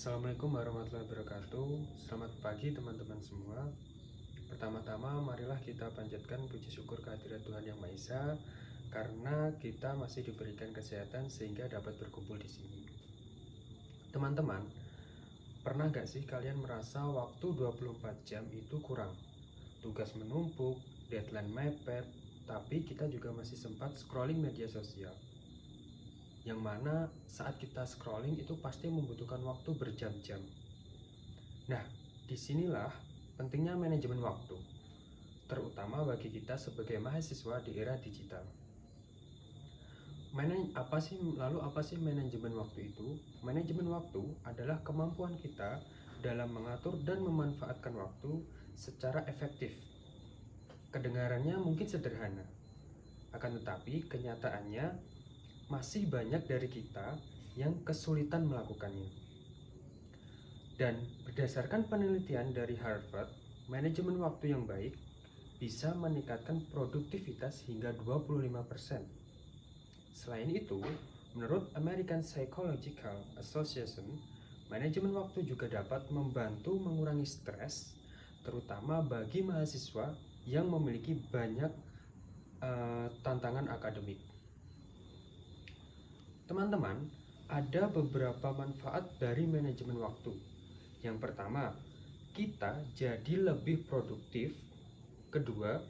Assalamualaikum warahmatullahi wabarakatuh. Selamat pagi teman-teman semua. Pertama-tama marilah kita panjatkan puji syukur kehadirat Tuhan Yang Maha Esa karena kita masih diberikan kesehatan sehingga dapat berkumpul di sini. Teman-teman, pernah gak sih kalian merasa waktu 24 jam itu kurang? Tugas menumpuk, deadline mepet, tapi kita juga masih sempat scrolling media sosial. Yang mana saat kita scrolling itu pasti membutuhkan waktu berjam-jam. Nah, disinilah pentingnya manajemen waktu, terutama bagi kita sebagai mahasiswa di era digital. Lalu apa sih manajemen waktu itu? Manajemen waktu adalah kemampuan kita dalam mengatur dan memanfaatkan waktu secara efektif. Kedengarannya mungkin sederhana, akan tetapi kenyataannya masih banyak dari kita yang kesulitan melakukannya. Dan berdasarkan penelitian dari Harvard, manajemen waktu yang baik bisa meningkatkan produktivitas hingga 25%. Selain itu, menurut American Psychological Association, manajemen waktu juga dapat membantu mengurangi stres, terutama bagi mahasiswa yang memiliki banyak tantangan akademik. Teman-teman, ada beberapa manfaat dari manajemen waktu. Yang pertama, kita jadi lebih produktif. Kedua,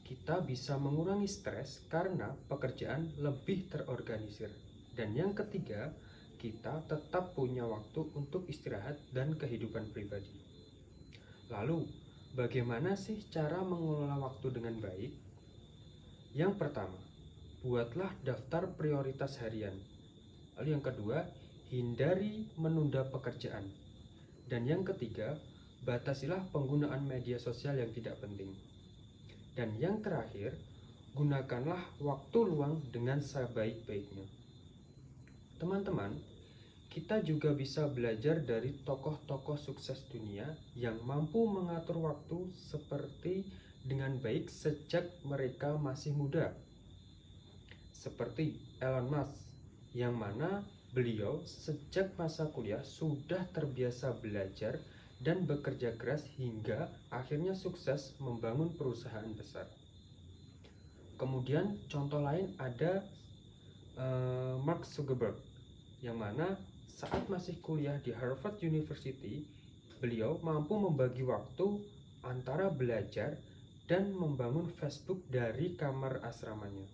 kita bisa mengurangi stres karena pekerjaan lebih terorganisir. Dan yang ketiga, kita tetap punya waktu untuk istirahat dan kehidupan pribadi. Lalu, bagaimana sih cara mengelola waktu dengan baik? Yang pertama, buatlah daftar prioritas harian. Lalu yang kedua, hindari menunda pekerjaan. Dan yang ketiga, batasilah penggunaan media sosial yang tidak penting. Dan yang terakhir, gunakanlah waktu luang dengan sebaik-baiknya. Teman-teman, kita juga bisa belajar dari tokoh-tokoh sukses dunia yang mampu mengatur waktu seperti dengan baik sejak mereka masih muda. Seperti Elon Musk, yang mana beliau sejak masa kuliah sudah terbiasa belajar dan bekerja keras hingga akhirnya sukses membangun perusahaan besar. Kemudian contoh lain ada Mark Zuckerberg, yang mana saat masih kuliah di Harvard University, beliau mampu membagi waktu antara belajar dan membangun Facebook dari kamar asramanya.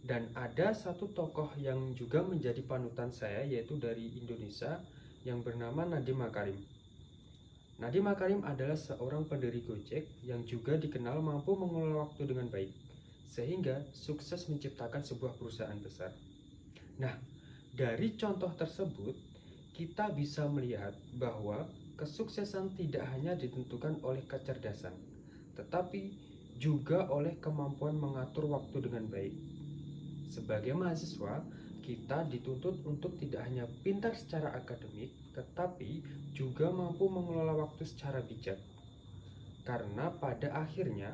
Dan ada satu tokoh yang juga menjadi panutan saya, yaitu dari Indonesia, yang bernama Nadiem Makarim. Nadiem Makarim adalah seorang pendiri Gojek yang juga dikenal mampu mengelola waktu dengan baik, sehingga sukses menciptakan sebuah perusahaan besar. Nah, dari contoh tersebut, kita bisa melihat bahwa kesuksesan tidak hanya ditentukan oleh kecerdasan, tetapi juga oleh kemampuan mengatur waktu dengan baik. Sebagai mahasiswa, kita dituntut untuk tidak hanya pintar secara akademik, tetapi juga mampu mengelola waktu secara bijak. Karena pada akhirnya,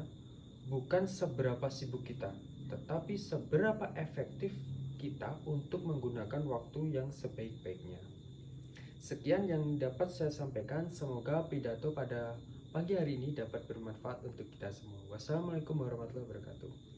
bukan seberapa sibuk kita, tetapi seberapa efektif kita untuk menggunakan waktu yang sebaik-baiknya. Sekian yang dapat saya sampaikan, semoga pidato pada pagi hari ini dapat bermanfaat untuk kita semua. Wassalamualaikum warahmatullahi wabarakatuh.